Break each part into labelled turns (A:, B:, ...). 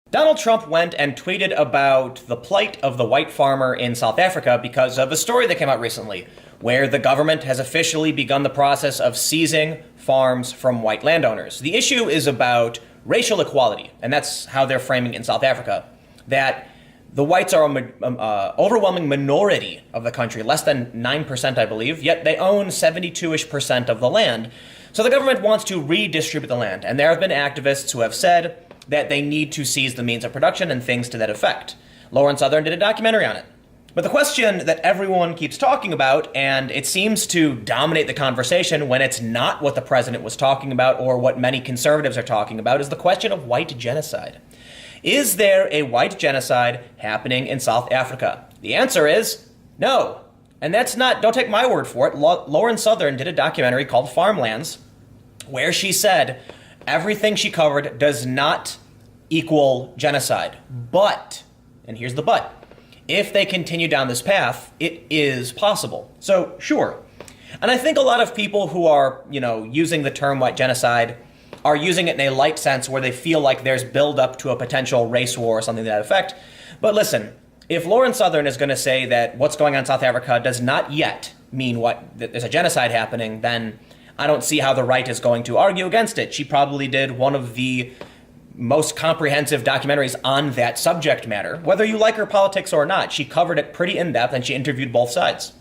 A: Donald Trump went and tweeted about the plight of the white farmer in South Africa because of a story that came out recently, where the government has officially begun the process of seizing farms from white landowners. The issue is about racial equality, and that's how they're framing it in South Africa, that the whites are an overwhelming minority of the country, less than 9%, I believe, yet they own 72-ish% of the land. So the government wants to redistribute the land, and there have been activists who have said that they need to seize the means of production and things to that effect. Lauren Southern did a documentary on it. But the question that everyone keeps talking about, and it seems to dominate the conversation when it's not what the president was talking about or what many conservatives are talking about, is the question of white genocide. Is there a white genocide happening in South Africa? The answer is no. And that's not, don't take my word for it. Lauren Southern did a documentary called Farmlands, where she said everything she covered does not equal genocide. But, and here's the but, if they continue down this path, it is possible. So, sure. And I think a lot of people who are, using the term white genocide are using it in a light sense where they feel like there's build-up to a potential race war or something to that effect. But listen, if Lauren Southern is going to say that what's going on in South Africa does not yet mean that there's a genocide happening, then I don't see how the right is going to argue against it. She probably did one of the most comprehensive documentaries on that subject matter. Whether you like her politics or not, she covered it pretty in-depth and she interviewed both sides.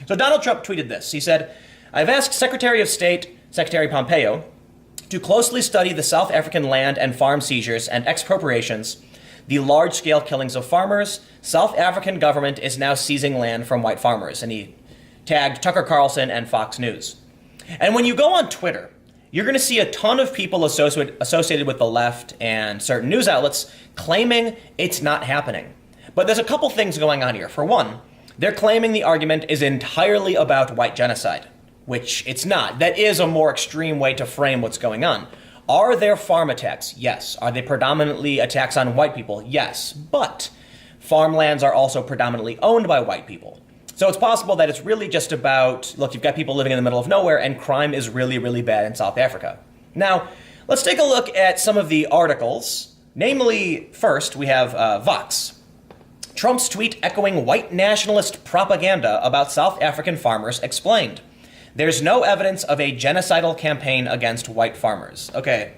A: So Donald Trump tweeted this. He said, "I've asked Secretary of State, Secretary Pompeo, to closely study the South African land and farm seizures and expropriations, the large-scale killings of farmers. South African government is now seizing land from white farmers." And he tagged Tucker Carlson and Fox News. And when you go on Twitter, you're going to see a ton of people associated with the left and certain news outlets claiming it's not happening. But there's a couple things going on here. For one, they're claiming the argument is entirely about white genocide, which it's not. That is a more extreme way to frame what's going on. Are there farm attacks? Yes. Are they predominantly attacks on white people? Yes. But farmlands are also predominantly owned by white people. So it's possible that it's really just about, look, you've got people living in the middle of nowhere and crime is really, really bad in South Africa. Now, let's take a look at some of the articles. Namely, first, we have Vox. Trump's tweet echoing white nationalist propaganda about South African farmers explained. There's no evidence of a genocidal campaign against white farmers. Okay.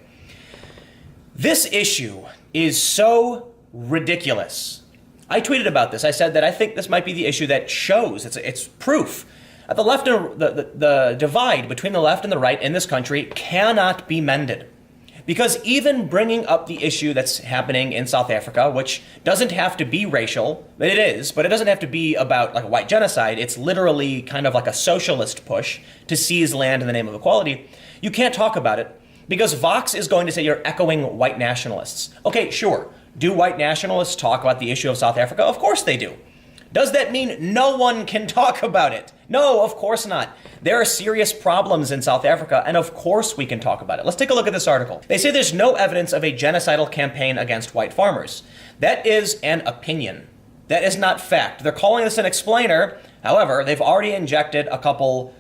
A: This issue is so ridiculous. I tweeted about this. I said that I think this might be the issue that shows, it's proof, that the left and the divide between the left and the right in this country cannot be mended. Because even bringing up the issue that's happening in South Africa, which doesn't have to be racial, but it is, but it doesn't have to be about like a white genocide. It's literally kind of like a socialist push to seize land in the name of equality. You can't talk about it because Vox is going to say you're echoing white nationalists. Okay, sure. Do white nationalists talk about the issue of South Africa? Of course they do. Does that mean no one can talk about it? No, of course not. There are serious problems in South Africa, and of course we can talk about it. Let's take a look at this article. They say there's no evidence of a genocidal campaign against white farmers. That is an opinion. That is not fact. They're calling this an explainer. However, they've already injected a couple,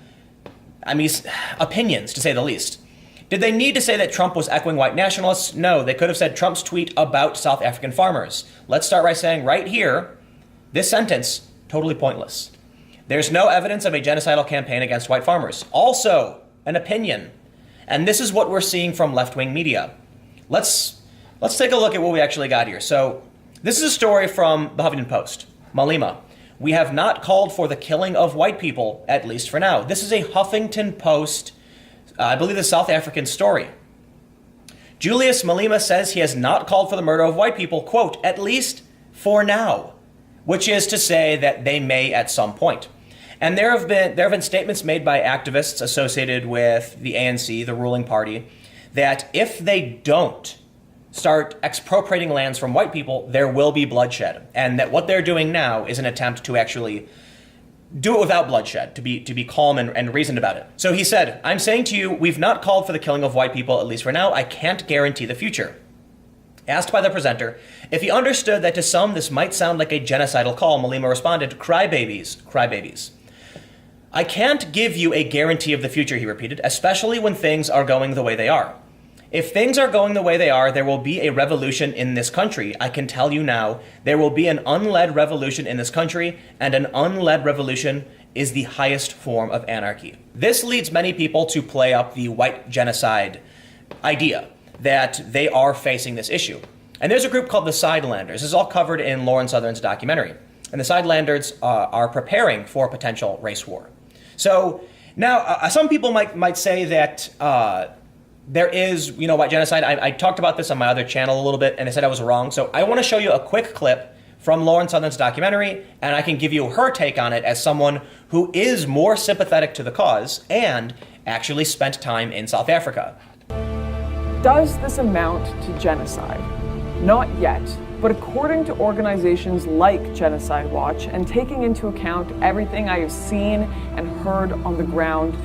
A: opinions, to say the least. Did they need to say that Trump was echoing white nationalists? No, they could have said Trump's tweet about South African farmers. Let's start by saying right here, this sentence, totally pointless. There's no evidence of a genocidal campaign against white farmers. Also, an opinion. And this is what we're seeing from left-wing media. Let's take a look at what we actually got here. So this is a story from the Huffington Post. Malema. We have not called for the killing of white people, at least for now. This is a Huffington Post, I believe, the South African story. Julius Malema says he has not called for the murder of white people, quote, at least for now, which is to say that they may at some point. And there have been statements made by activists associated with the ANC, the ruling party, that if they don't start expropriating lands from white people, there will be bloodshed. And that what they're doing now is an attempt to actually do it without bloodshed, to be calm and reasoned about it. So he said, I'm saying to you, we've not called for the killing of white people, at least for now. I can't guarantee the future. Asked by the presenter if he understood that to some this might sound like a genocidal call, Malema responded, crybabies, crybabies. I can't give you a guarantee of the future, he repeated, especially when things are going the way they are. If things are going the way they are, there will be a revolution in this country. I can tell you now, there will be an unled revolution in this country, and an unled revolution is the highest form of anarchy. This leads many people to play up the white genocide idea that they are facing this issue. And there's a group called the Sidelanders. This is all covered in Lauren Southern's documentary. And the Sidelanders are preparing for a potential race war. So now, some people might say that there is, white genocide. I talked about this on my other channel a little bit, and I said I was wrong. So I want to show you a quick clip from Lauren Southern's documentary, and I can give you her take on it as someone who is more sympathetic to the cause and actually spent time in South Africa.
B: Does this amount to genocide? Not yet, but according to organizations like Genocide Watch, and taking into account everything I have seen and heard on the ground,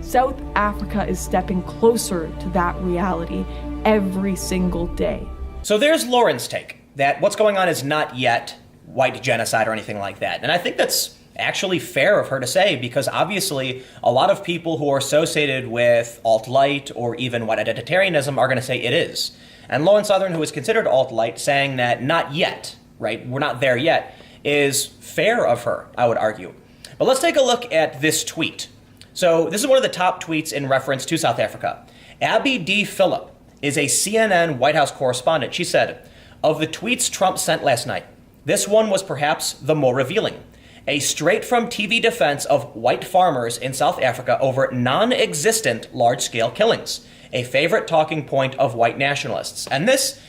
B: South Africa is stepping closer to that reality every single day.
A: So there's Lauren's take, that what's going on is not yet white genocide or anything like that. And I think that's actually fair of her to say, because obviously a lot of people who are associated with alt-light or even white identitarianism are going to say it is. And Lauren Southern, who is considered alt-light, saying that not yet, right, we're not there yet, is fair of her, I would argue. But let's take a look at this tweet. So this is one of the top tweets in reference to South Africa. Abby D. Phillip is a CNN White House correspondent. She said, of the tweets Trump sent last night, this one was perhaps the more revealing. A straight-from-TV defense of white farmers in South Africa over non-existent large-scale killings, a favorite talking point of white nationalists. And this,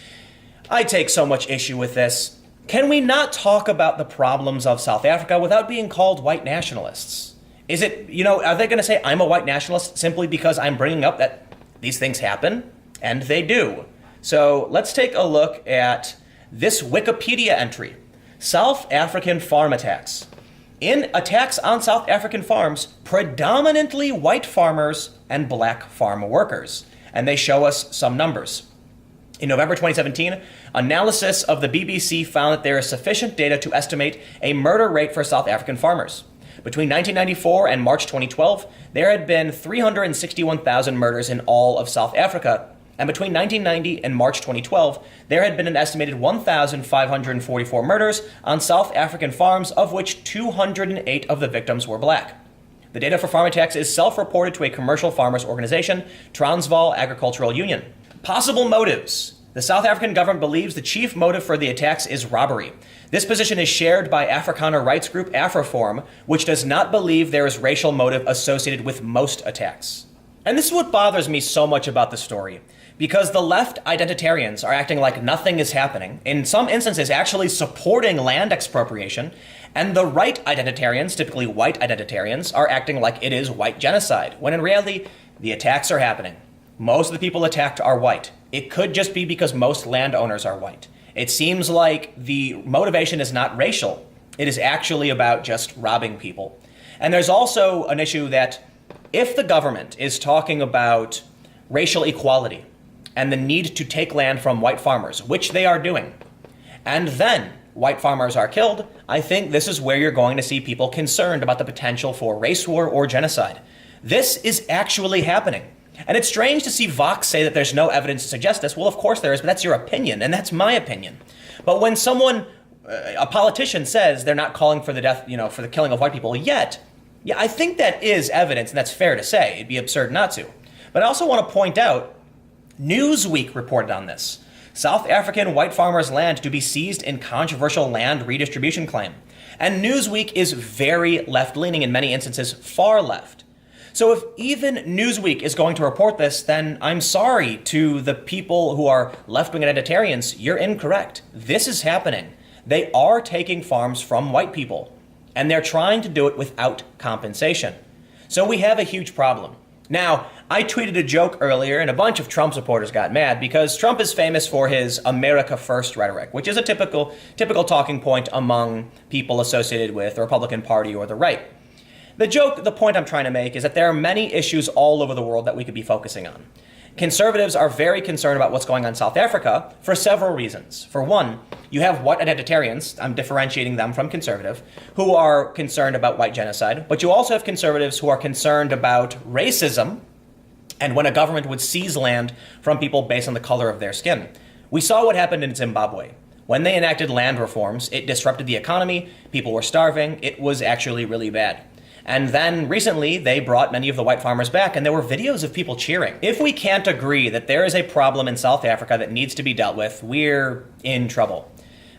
A: I take so much issue with this. Can we not talk about the problems of South Africa without being called white nationalists? Is it, are they going to say I'm a white nationalist simply because I'm bringing up that these things happen? And they do. So let's take a look at this Wikipedia entry. South African farm attacks. In attacks on South African farms, predominantly white farmers and black farm workers. And they show us some numbers. In November 2017, analysis of the BBC found that there is sufficient data to estimate a murder rate for South African farmers. Between 1994 and March 2012, there had been 361,000 murders in all of South Africa. And between 1990 and March 2012, there had been an estimated 1,544 murders on South African farms, of which 208 of the victims were black. The data for farm attacks is self-reported to a commercial farmers organization, Transvaal Agricultural Union. Possible motives. The South African government believes the chief motive for the attacks is robbery. This position is shared by Afrikaner rights group AfriForum, which does not believe there is racial motive associated with most attacks. And this is what bothers me so much about the story. Because the left identitarians are acting like nothing is happening, in some instances actually supporting land expropriation, and the right identitarians, typically white identitarians, are acting like it is white genocide, when in reality, the attacks are happening. Most of the people attacked are white. It could just be because most landowners are white. It seems like the motivation is not racial. It is actually about just robbing people. And there's also an issue that if the government is talking about racial equality, and the need to take land from white farmers, which they are doing, and then white farmers are killed, I think this is where you're going to see people concerned about the potential for race war or genocide. This is actually happening. And it's strange to see Vox say that there's no evidence to suggest this. Well, of course there is, but that's your opinion, and that's my opinion. But when someone, a politician says they're not calling for the death, for the killing of white people yet, yeah, I think that is evidence, and that's fair to say. It'd be absurd not to. But I also want to point out, Newsweek reported on this. South African white farmers' land to be seized in controversial land redistribution claim. And Newsweek is very left-leaning, in many instances far left. So if even Newsweek is going to report this, then I'm sorry to the people who are left-wing identitarians. You're incorrect. This is happening. They are taking farms from white people, and they're trying to do it without compensation. So we have a huge problem. Now, I tweeted a joke earlier, and a bunch of Trump supporters got mad because Trump is famous for his America First rhetoric, which is a typical talking point among people associated with the Republican Party or the right. The point I'm trying to make is that there are many issues all over the world that we could be focusing on. Conservatives are very concerned about what's going on in South Africa for several reasons. For one, you have white identitarians, I'm differentiating them from conservative, who are concerned about white genocide, but you also have conservatives who are concerned about racism and when a government would seize land from people based on the color of their skin. We saw what happened in Zimbabwe. When they enacted land reforms, it disrupted the economy, people were starving, it was actually really bad. And then recently, they brought many of the white farmers back, and there were videos of people cheering. If we can't agree that there is a problem in South Africa that needs to be dealt with, we're in trouble.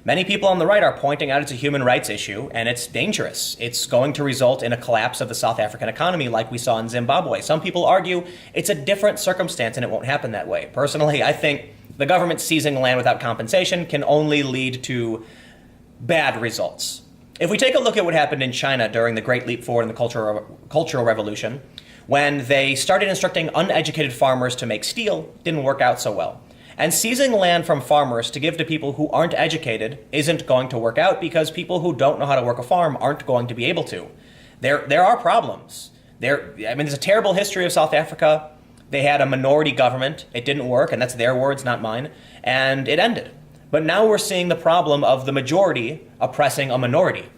A: Many people on the right are pointing out it's a human rights issue, and it's dangerous. It's going to result in a collapse of the South African economy like we saw in Zimbabwe. Some people argue it's a different circumstance and it won't happen that way. Personally, I think the government seizing land without compensation can only lead to bad results. If we take a look at what happened in China during the Great Leap Forward in the Cultural Revolution, when they started instructing uneducated farmers to make steel, didn't work out so well. And seizing land from farmers to give to people who aren't educated isn't going to work out because people who don't know how to work a farm aren't going to be able to. There are problems. There's a terrible history of South Africa. They had a minority government. It didn't work, and that's their words, not mine. And it ended. But now we're seeing the problem of the majority oppressing a minority.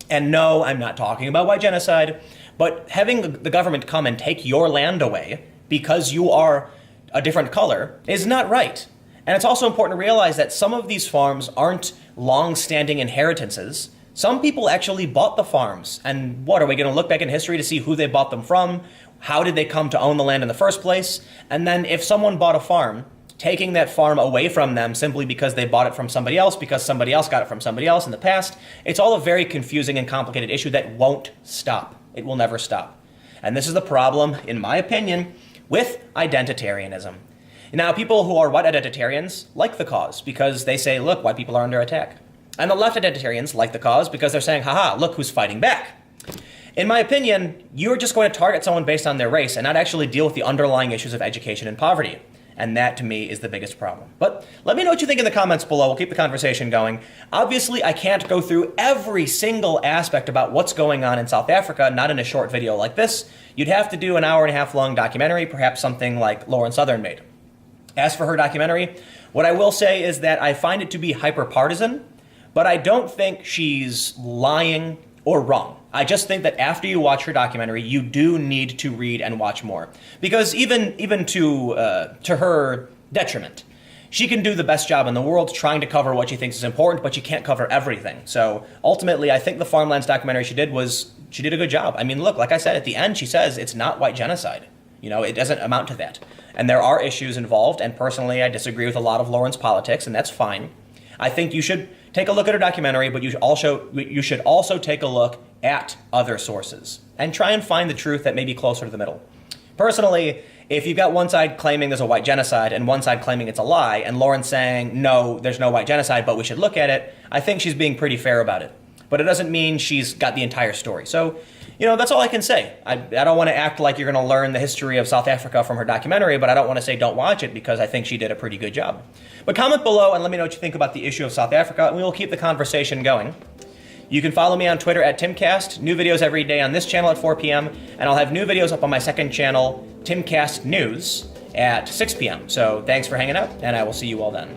A: And no, I'm not talking about white genocide, but having the government come and take your land away because you are a different color is not right. And it's also important to realize that some of these farms aren't long-standing inheritances. Some people actually bought the farms. And what, are we going to look back in history to see who they bought them from? How did they come to own the land in the first place? And then if someone bought a farm, taking that farm away from them simply because they bought it from somebody else, because somebody else got it from somebody else in the past, it's all a very confusing and complicated issue that won't stop. It will never stop. And this is the problem, in my opinion, with identitarianism. Now, people who are white identitarians like the cause because they say, look, white people are under attack. And the left identitarians like the cause because they're saying, haha, look who's fighting back. In my opinion, you're just going to target someone based on their race and not actually deal with the underlying issues of education and poverty. And that, to me, is the biggest problem. But let me know what you think in the comments below. We'll keep the conversation going. Obviously, I can't go through every single aspect about what's going on in South Africa, not in a short video like this. You'd have to do an hour-and-a-half long documentary, perhaps something like Lauren Southern made. As for her documentary, what I will say is that I find it to be hyper-partisan, but I don't think she's lying or wrong. I just think that after you watch her documentary, you do need to read and watch more. Because even to her detriment, she can do the best job in the world trying to cover what she thinks is important, but she can't cover everything. So ultimately, I think the Farmlands documentary she did a good job. I mean, look, like I said, at the end, she says it's not white genocide. You know, it doesn't amount to that. And there are issues involved, and personally, I disagree with a lot of Lauren's politics, and that's fine. I think you should take a look at her documentary, but you should also take a look at other sources and try and find the truth that may be closer to the middle. Personally, if you've got one side claiming there's a white genocide and one side claiming it's a lie, and Lauren saying, no, there's no white genocide, but we should look at it, I think she's being pretty fair about it. But it doesn't mean she's got the entire story. So, you know, that's all I can say. I don't want to act like you're going to learn the history of South Africa from her documentary, but I don't want to say don't watch it because I think she did a pretty good job. But comment below and let me know what you think about the issue of South Africa, and we will keep the conversation going. You can follow me on Twitter at Timcast, new videos every day on this channel at 4 p.m., and I'll have new videos up on my second channel, Timcast News, at 6 p.m. So thanks for hanging out, and I will see you all then.